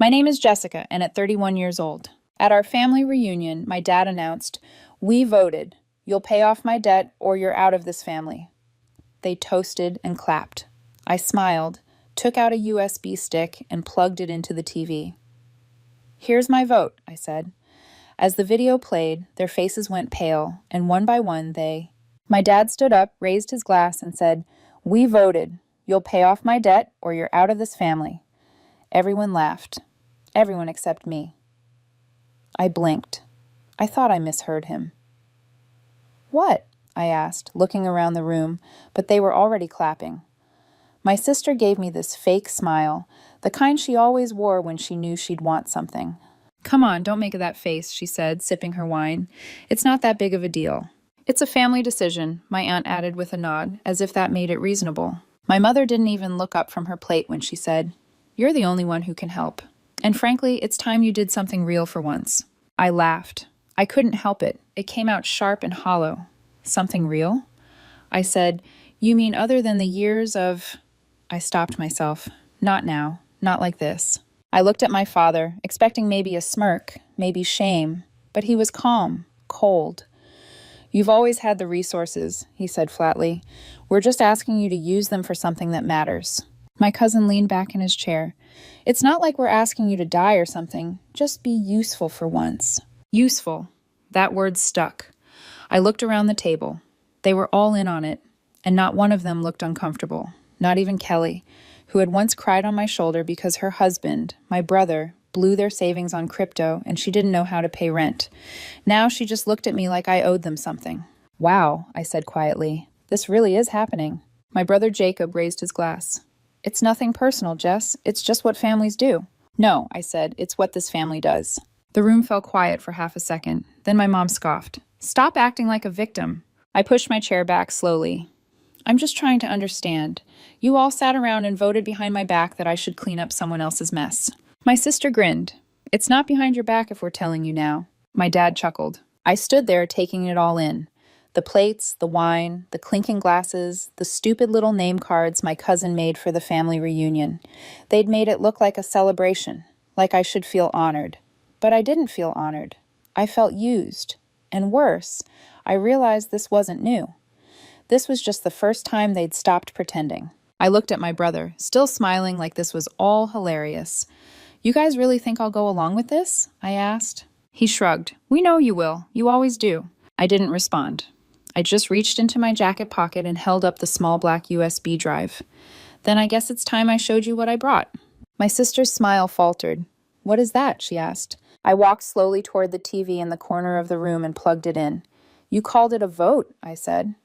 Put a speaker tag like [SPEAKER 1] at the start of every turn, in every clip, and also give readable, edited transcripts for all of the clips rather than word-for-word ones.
[SPEAKER 1] My name is Jessica, and at 31 years old. At our family reunion, my dad announced, "We voted. You'll pay off my debt or you're out of this family." They toasted and clapped. I smiled, took out a USB stick, and plugged it into the TV. "Here's my vote," I said. As the video played, their faces went pale, and one by one My dad stood up, raised his glass, and said, "We voted. You'll pay off my debt or you're out of this family." Everyone laughed. Everyone except me. I blinked. I thought I misheard him. "What?" I asked, looking around the room, but they were already clapping. My sister gave me this fake smile, the kind she always wore when she knew she'd want something. "Come on, don't make that face," she said, sipping her wine. "It's not that big of a deal." "It's a family decision," my aunt added with a nod, as if that made it reasonable. My mother didn't even look up from her plate when she said, "You're the only one who can help. And frankly, it's time you did something real for once." I laughed. I couldn't help it. It came out sharp and hollow. "Something real?" I said, "You mean other than the years of—" I stopped myself. Not now. Not like this. I looked at my father, expecting maybe a smirk, maybe shame, but he was calm, cold. "You've always had the resources," he said flatly. "We're just asking you to use them for something that matters." My cousin leaned back in his chair. "It's not like we're asking you to die or something. Just be useful for once." Useful. That word stuck. I looked around the table. They were all in on it, and not one of them looked uncomfortable. Not even Kelly, who had once cried on my shoulder because her husband, my brother, blew their savings on crypto and she didn't know how to pay rent. Now she just looked at me like I owed them something. "Wow," I said quietly. "This really is happening." My brother Jacob raised his glass. "It's nothing personal, Jess. It's just what families do." "No," I said, "it's what this family does." The room fell quiet for half a second. Then my mom scoffed. "Stop acting like a victim." I pushed my chair back slowly. "I'm just trying to understand. You all sat around and voted behind my back that I should clean up someone else's mess." My sister grinned. "It's not behind your back if we're telling you now." My dad chuckled. I stood there taking it all in. The plates, the wine, the clinking glasses, the stupid little name cards my cousin made for the family reunion. They'd made it look like a celebration, like I should feel honored. But I didn't feel honored. I felt used. And worse, I realized this wasn't new. This was just the first time they'd stopped pretending. I looked at my brother, still smiling like this was all hilarious. "You guys really think I'll go along with this?" I asked. He shrugged. "We know you will. You always do." I didn't respond. I just reached into my jacket pocket and held up the small black USB drive. "Then I guess it's time I showed you what I brought." My sister's smile faltered. "What is that?" she asked. I walked slowly toward the TV in the corner of the room and plugged it in. "You called it a vote," I said.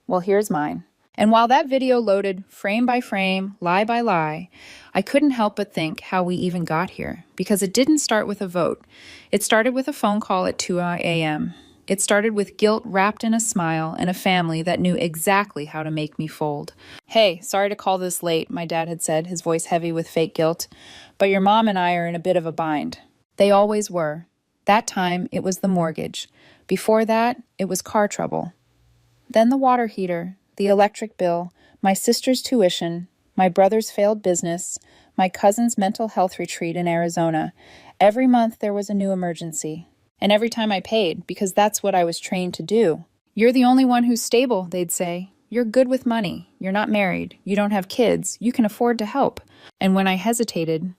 [SPEAKER 1] "Well, here's mine." And while that video loaded frame by frame, lie by lie, I couldn't help but think how we even got here, because it didn't start with a vote. It started with a phone call at 2 a.m. It started with guilt wrapped in a smile and a family that knew exactly how to make me fold. "Hey, sorry to call this late," my dad had said, his voice heavy with fake guilt, "but your mom and I are in a bit of a bind." They always were. That time, it was the mortgage. Before that, it was car trouble. Then the water heater, the electric bill, my sister's tuition, my brother's failed business, my cousin's mental health retreat in Arizona. Every month there was a new emergency. And every time I paid, because that's what I was trained to do. "You're the only one who's stable," they'd say. "You're good with money. You're not married. You don't have kids. You can afford to help." And when I hesitated,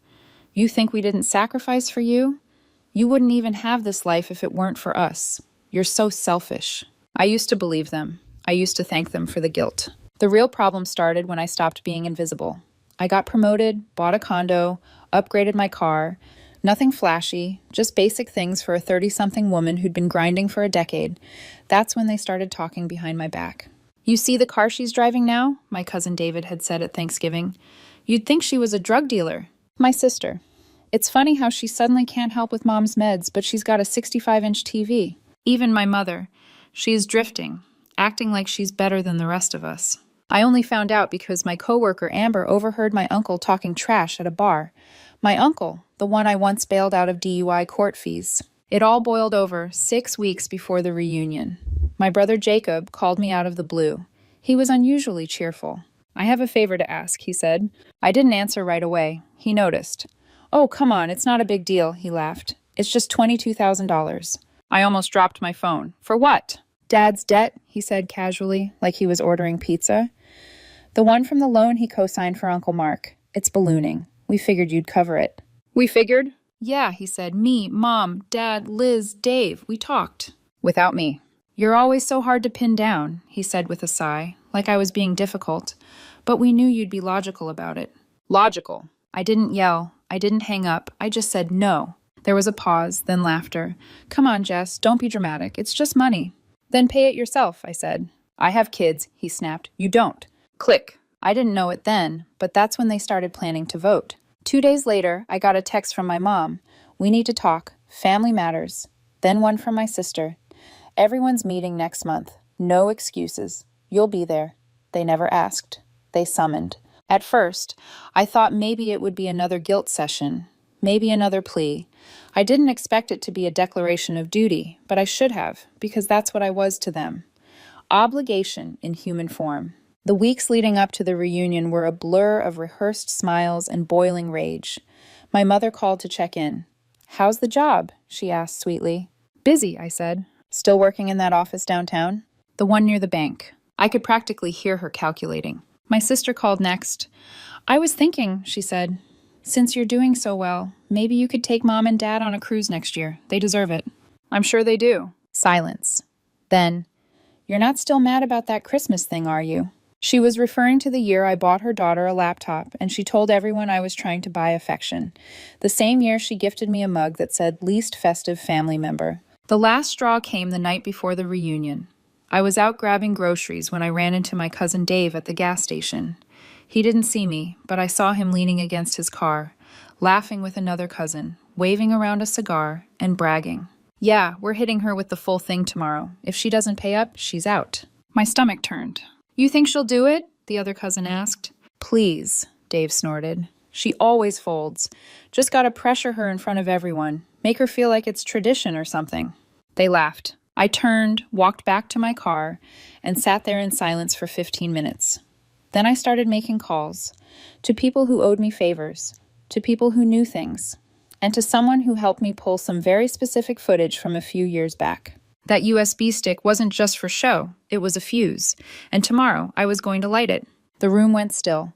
[SPEAKER 1] "You think we didn't sacrifice for you? You wouldn't even have this life if it weren't for us. You're so selfish." I used to believe them. I used to thank them for the guilt. The real problem started when I stopped being invisible. I got promoted, bought a condo, upgraded my car. Nothing flashy, just basic things for a 30-something woman who'd been grinding for a decade. That's when they started talking behind my back. "You see the car she's driving now?" my cousin David had said at Thanksgiving. "You'd think she was a drug dealer." My sister. "It's funny how she suddenly can't help with mom's meds, but she's got a 65-inch TV. Even my mother. She's drifting, acting like she's better than the rest of us." I only found out because my coworker Amber overheard my uncle talking trash at a bar. My uncle, the one I once bailed out of DUI court fees. It all boiled over 6 weeks before the reunion. My brother Jacob called me out of the blue. He was unusually cheerful. "I have a favor to ask," he said. I didn't answer right away. He noticed. Oh, come on, it's not a big deal, he laughed. It's just $22,000. I almost dropped my phone. For what? Dad's debt, he said casually, like he was ordering pizza. The one from the loan he co-signed for Uncle Mark. It's ballooning. We figured you'd cover it. We figured? Yeah, he said. Me, Mom, Dad, Liz, Dave. We talked. Without me. You're always so hard to pin down, he said with a sigh, like I was being difficult. But we knew you'd be logical about it. Logical? I didn't yell. I didn't hang up. I just said no. There was a pause, then laughter. Come on, Jess, don't be dramatic. It's just money. Then pay it yourself, I said. I have kids, he snapped. You don't. Click. I didn't know it then, but that's when they started planning to vote. 2 days later, I got a text from my mom. We need to talk. Family matters. Then one from my sister. Everyone's meeting next month. No excuses. You'll be there. They never asked. They summoned. At first, I thought maybe it would be another guilt session. Maybe another plea. I didn't expect it to be a declaration of duty, but I should have, because that's what I was to them. Obligation in human form. The weeks leading up to the reunion were a blur of rehearsed smiles and boiling rage. My mother called to check in. How's the job? She asked sweetly. Busy, I said. Still working in that office downtown? The one near the bank. I could practically hear her calculating. My sister called next. I was thinking, she said, since you're doing so well, maybe you could take Mom and Dad on a cruise next year. They deserve it. I'm sure they do. Silence. Then, you're not still mad about that Christmas thing, are you? She was referring to the year I bought her daughter a laptop, and she told everyone I was trying to buy affection. The same year she gifted me a mug that said, least festive family member. The last straw came the night before the reunion. I was out grabbing groceries when I ran into my cousin Dave at the gas station. He didn't see me, but I saw him leaning against his car, laughing with another cousin, waving around a cigar, and bragging. Yeah, we're hitting her with the full thing tomorrow. If she doesn't pay up, she's out. My stomach turned. You think she'll do it? The other cousin asked. Please, Dave snorted. She always folds. Just gotta pressure her in front of everyone. Make her feel like it's tradition or something. They laughed. I turned, walked back to my car, and sat there in silence for 15 minutes. Then I started making calls to people who owed me favors, to people who knew things, and to someone who helped me pull some very specific footage from a few years back. That USB stick wasn't just for show, it was a fuse, and tomorrow I was going to light it. The room went still.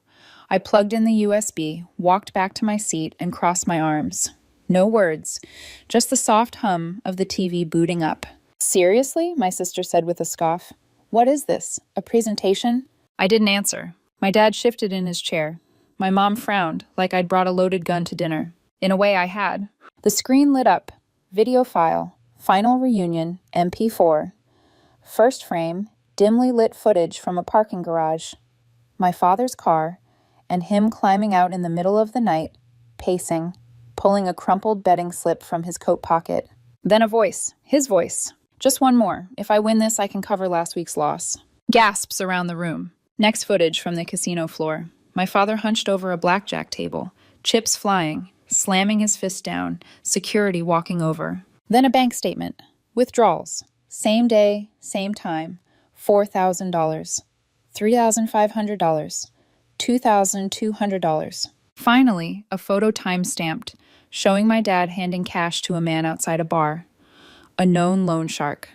[SPEAKER 1] I plugged in the USB, walked back to my seat, and crossed my arms. No words, just the soft hum of the TV booting up. Seriously? My sister said with a scoff. What is this? A presentation? I didn't answer. My dad shifted in his chair. My mom frowned, like I'd brought a loaded gun to dinner. In a way, I had. The screen lit up. Video file. Final reunion. MP4. First frame. Dimly lit footage from a parking garage. My father's car, and him climbing out in the middle of the night, pacing, pulling a crumpled betting slip from his coat pocket. Then a voice. His voice. Just one more. If I win this, I can cover last week's loss. Gasps around the room. Next footage from the casino floor. My father hunched over a blackjack table, chips flying, slamming his fist down, security walking over. Then a bank statement. Withdrawals. Same day, same time. $4,000. $3,500. $2,200. Finally, a photo time-stamped, showing my dad handing cash to a man outside a bar. A known loan shark.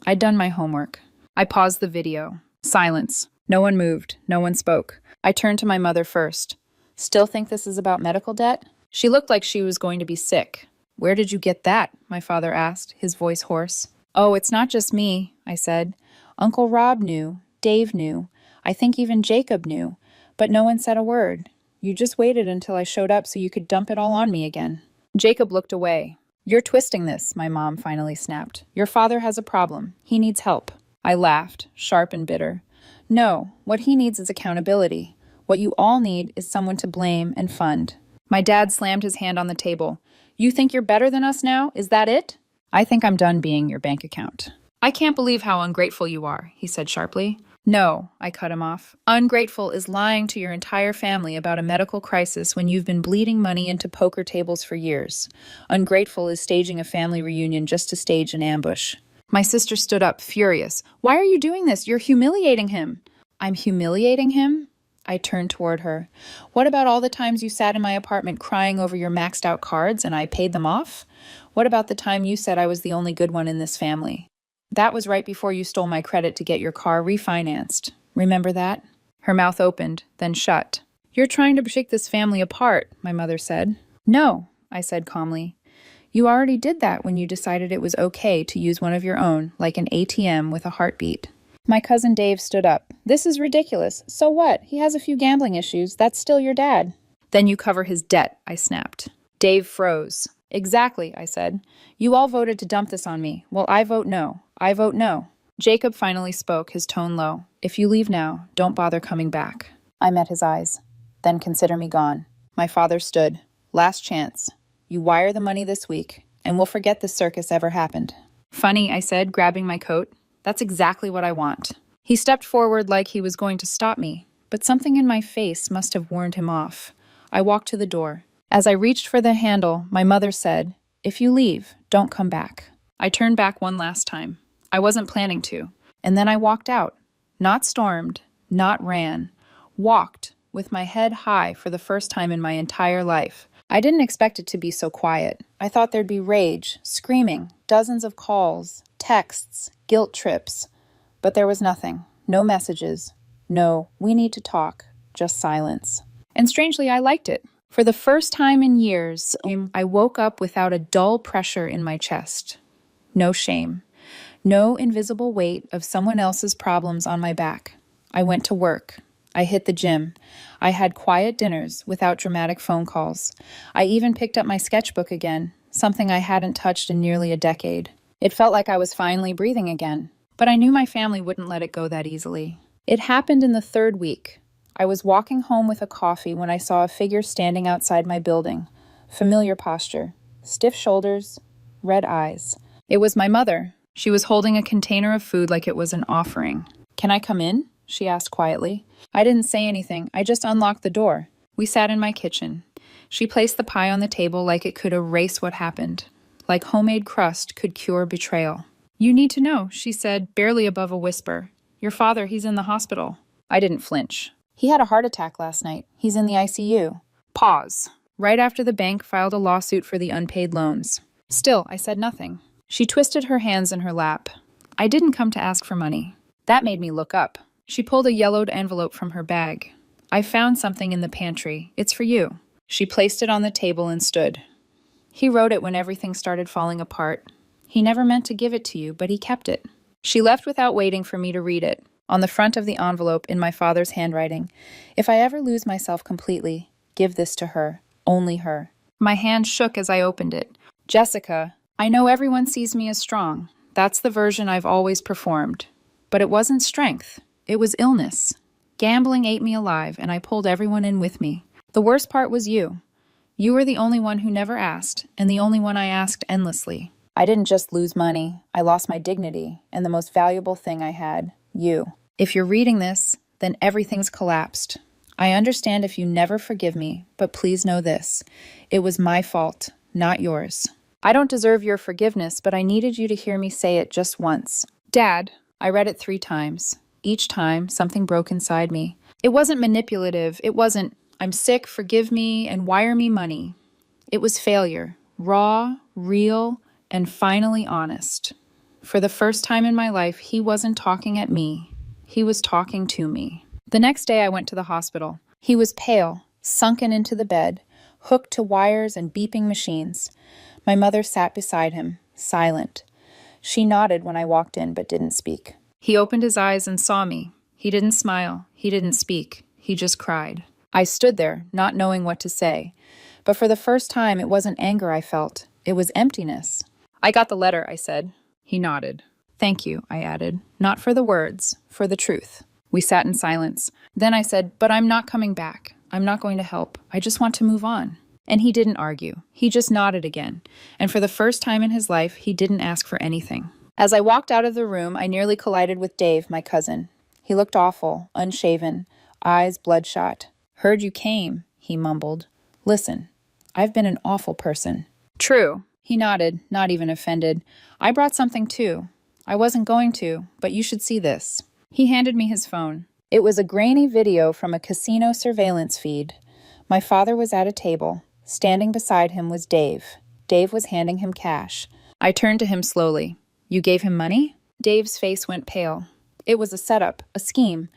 [SPEAKER 1] I'd done my homework. I paused the video. Silence. No one moved. No one spoke. I turned to my mother first. Still think this is about medical debt? She looked like she was going to be sick. Where did you get that? My father asked, his voice hoarse. Oh, it's not just me, I said. Uncle Rob knew. Dave knew. I think even Jacob knew. But no one said a word. You just waited until I showed up so you could dump it all on me again. Jacob looked away. You're twisting this, my mom finally snapped. Your father has a problem. He needs help. I laughed, sharp and bitter. No, what he needs is accountability. What you all need is someone to blame and fund. My dad slammed his hand on the table. You think you're better than us now? Is that it? I think I'm done being your bank account. I can't believe how ungrateful you are, he said sharply. No, I cut him off. Ungrateful is lying to your entire family about a medical crisis when you've been bleeding money into poker tables for years. Ungrateful is staging a family reunion just to stage an ambush. My sister stood up, furious. Why are you doing this? You're humiliating him. I'm humiliating him? I turned toward her. What about all the times you sat in my apartment crying over your maxed out cards and I paid them off? What about the time you said I was the only good one in this family? That was right before you stole my credit to get your car refinanced. Remember that? Her mouth opened, then shut. You're trying to shake this family apart, my mother said. No, I said calmly. You already did that when you decided it was okay to use one of your own, like an ATM with a heartbeat. My cousin Dave stood up. This is ridiculous. So what? He has a few gambling issues. That's still your dad. Then you cover his debt, I snapped. Dave froze. Exactly, I said. You all voted to dump this on me. Well, I vote no. I vote no. Jacob finally spoke, his tone low. If you leave now, don't bother coming back. I met his eyes. Then consider me gone. My father stood. Last chance. You wire the money this week, and we'll forget this circus ever happened. Funny, I said, grabbing my coat. That's exactly what I want. He stepped forward like he was going to stop me, but something in my face must have warned him off. I walked to the door. As I reached for the handle, my mother said, If you leave, don't come back. I turned back one last time. I wasn't planning to. And then I walked out. Not stormed, not ran. Walked, with my head high for the first time in my entire life. I didn't expect it to be so quiet. I thought there'd be rage, screaming, dozens of calls, texts, guilt trips. But there was nothing. No messages. No, we need to talk. Just silence. And strangely, I liked it. For the first time in years, I woke up without a dull pressure in my chest. No shame. No invisible weight of someone else's problems on my back. I went to work. I hit the gym. I had quiet dinners without dramatic phone calls. I even picked up my sketchbook again, something I hadn't touched in nearly a decade. It felt like I was finally breathing again. But I knew my family wouldn't let it go that easily. It happened in the third week. I was walking home with a coffee when I saw a figure standing outside my building. Familiar posture. Stiff shoulders. Red eyes. It was my mother. She was holding a container of food like it was an offering. Can I come in? She asked quietly. I didn't say anything. I just unlocked the door. We sat in my kitchen. She placed the pie on the table like it could erase what happened. Like homemade crust could cure betrayal. You need to know, she said, barely above a whisper. Your father, he's in the hospital. I didn't flinch. He had a heart attack last night. He's in the ICU. Pause. Right after the bank filed a lawsuit for the unpaid loans. Still, I said nothing. She twisted her hands in her lap. I didn't come to ask for money. That made me look up. She pulled a yellowed envelope from her bag. I found something in the pantry. It's for you. She placed it on the table and stood. He wrote it when everything started falling apart. He never meant to give it to you, but he kept it. She left without waiting for me to read it. On the front of the envelope, in my father's handwriting, if I ever lose myself completely, give this to her. Only her. My hand shook as I opened it. Jessica, I know everyone sees me as strong. That's the version I've always performed. But it wasn't strength. It was illness. Gambling ate me alive, and I pulled everyone in with me. The worst part was you. You were the only one who never asked, and the only one I asked endlessly. I didn't just lose money. I lost my dignity, and the most valuable thing I had, you. If you're reading this, then everything's collapsed. I understand if you never forgive me, but please know this. It was my fault, not yours. I don't deserve your forgiveness, but I needed you to hear me say it just once. Dad, I read it 3 times. Each time, something broke inside me. It wasn't manipulative. It wasn't, I'm sick, forgive me, and wire me money. It was failure. Raw, real, and finally honest. For the first time in my life, he wasn't talking at me. He was talking to me. The next day, I went to the hospital. He was pale, sunken into the bed, hooked to wires and beeping machines. My mother sat beside him, silent. She nodded when I walked in, but didn't speak. He opened his eyes and saw me. He didn't smile. He didn't speak. He just cried. I stood there, not knowing what to say. But for the first time, it wasn't anger I felt. It was emptiness. I got the letter, I said. He nodded. Thank you, I added. Not for the words, for the truth. We sat in silence. Then I said, but I'm not coming back. I'm not going to help. I just want to move on. And he didn't argue. He just nodded again. And for the first time in his life, he didn't ask for anything. As I walked out of the room, I nearly collided with Dave, my cousin. He looked awful, unshaven, eyes bloodshot. Heard you came, he mumbled. Listen, I've been an awful person. True. He nodded, not even offended. I brought something too. I wasn't going to, but you should see this. He handed me his phone. It was a grainy video from a casino surveillance feed. My father was at a table. Standing beside him was Dave. Dave was handing him cash. I turned to him slowly. "You gave him money?" Dave's face went pale. "It was a setup, a scheme.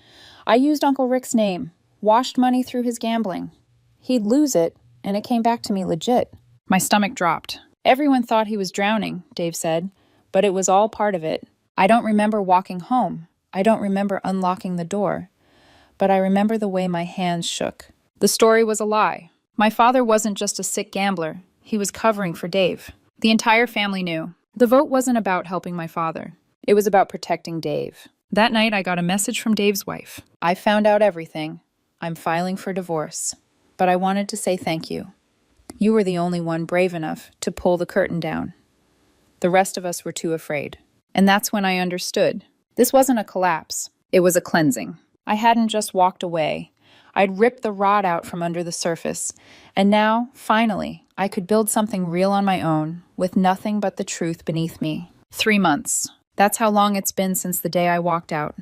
[SPEAKER 1] I used Uncle Rick's name, washed money through his gambling. He'd lose it, and it came back to me legit." My stomach dropped. "Everyone thought he was drowning," Dave said, "but it was all part of it. I don't remember walking home. I don't remember unlocking the door. But I remember the way my hands shook." The story was a lie. My father wasn't just a sick gambler. He was covering for Dave. The entire family knew. The vote wasn't about helping my father. It was about protecting Dave. That night, I got a message from Dave's wife. "I found out everything. I'm filing for divorce. But I wanted to say thank you. You were the only one brave enough to pull the curtain down. The rest of us were too afraid." And that's when I understood. This wasn't a collapse. It was a cleansing. I hadn't just walked away. I'd ripped the rot out from under the surface. And now, finally, I could build something real on my own, with nothing but the truth beneath me. 3 months. That's how long it's been since the day I walked out.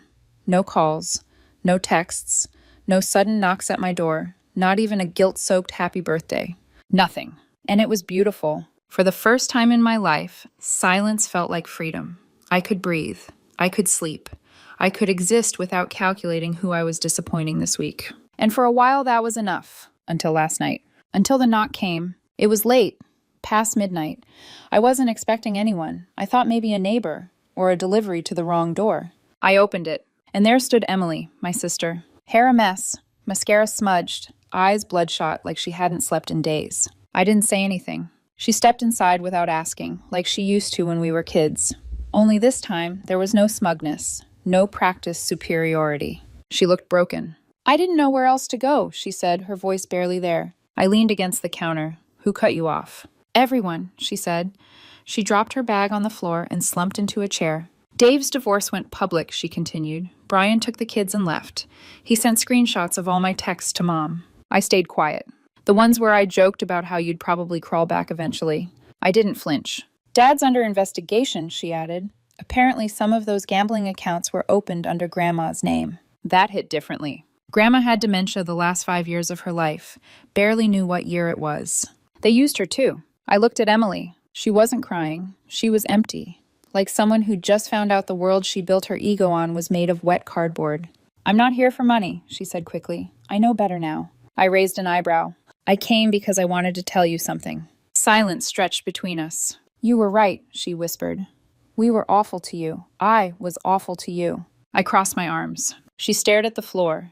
[SPEAKER 1] No calls, no texts, no sudden knocks at my door, not even a guilt-soaked happy birthday. Nothing. And it was beautiful. For the first time in my life, silence felt like freedom. I could breathe. I could sleep. I could exist without calculating who I was disappointing this week. And for a while that was enough, until last night. Until the knock came. It was late, past midnight. I wasn't expecting anyone. I thought maybe a neighbor, or a delivery to the wrong door. I opened it, and there stood Emily, my sister. Hair a mess, mascara smudged, eyes bloodshot like she hadn't slept in days. I didn't say anything. She stepped inside without asking, like she used to when we were kids. Only this time, there was no smugness, no practiced superiority. She looked broken. "I didn't know where else to go," she said, her voice barely there. I leaned against the counter. "Who cut you off?" "Everyone," she said. She dropped her bag on the floor and slumped into a chair. "Dave's divorce went public," she continued. "Brian took the kids and left. He sent screenshots of all my texts to Mom." I stayed quiet. The ones where I joked about how you'd probably crawl back eventually. I didn't flinch. "Dad's under investigation," she added. "Apparently some of those gambling accounts were opened under Grandma's name." That hit differently. Grandma had dementia the last 5 years of her life. Barely knew what year it was. They used her too. I looked at Emily. She wasn't crying. She was empty. Like someone who just found out the world she built her ego on was made of wet cardboard. "I'm not here for money," she said quickly. "I know better now." I raised an eyebrow. "I came because I wanted to tell you something." Silence stretched between us. "You were right," she whispered. "We were awful to you. I was awful to you." I crossed my arms. She stared at the floor.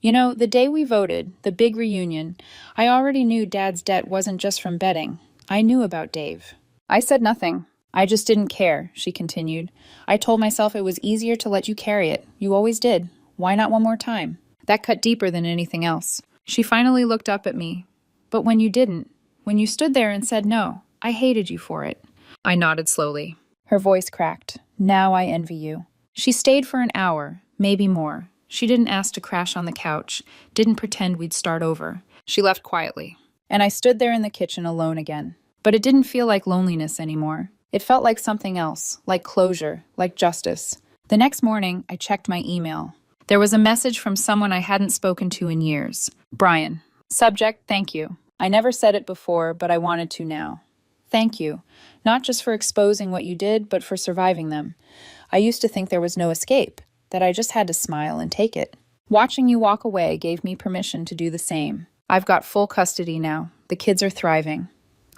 [SPEAKER 1] "You know, the day we voted, the big reunion, I already knew Dad's debt wasn't just from betting. I knew about Dave." I said nothing. "I just didn't care," she continued. "I told myself it was easier to let you carry it. You always did. Why not one more time?" That cut deeper than anything else. She finally looked up at me. "But when you didn't, when you stood there and said no, I hated you for it." I nodded slowly. Her voice cracked. "Now I envy you." She stayed for an hour, maybe more. She didn't ask to crash on the couch, didn't pretend we'd start over. She left quietly. And I stood there in the kitchen alone again. But it didn't feel like loneliness anymore. It felt like something else, like closure, like justice. The next morning, I checked my email. There was a message from someone I hadn't spoken to in years. Brian. Subject, thank you. I never said it before, but I wanted to now. Thank you. Not just for exposing what you did, but for surviving them. I used to think there was no escape, that I just had to smile and take it. Watching you walk away gave me permission to do the same. I've got full custody now. The kids are thriving.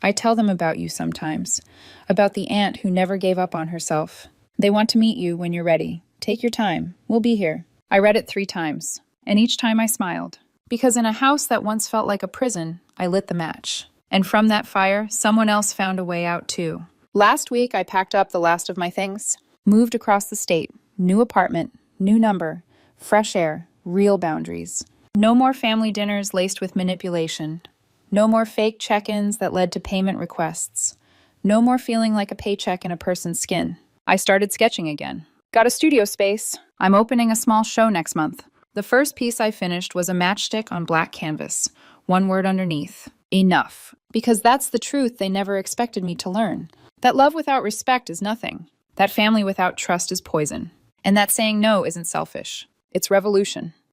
[SPEAKER 1] I tell them about you sometimes, about the aunt who never gave up on herself. They want to meet you when you're ready. Take your time. We'll be here. I read it 3 times, and each time I smiled. Because in a house that once felt like a prison, I lit the match. And from that fire, someone else found a way out too. Last week, I packed up the last of my things, moved across the state, new apartment, new number, fresh air, real boundaries. No more family dinners laced with manipulation. No more fake check-ins that led to payment requests. No more feeling like a paycheck in a person's skin. I started sketching again. Got a studio space. I'm opening a small show next month. The first piece I finished was a matchstick on black canvas. One word underneath. Enough. Because that's the truth they never expected me to learn. That love without respect is nothing. That family without trust is poison. And that saying no isn't selfish. It's revolution.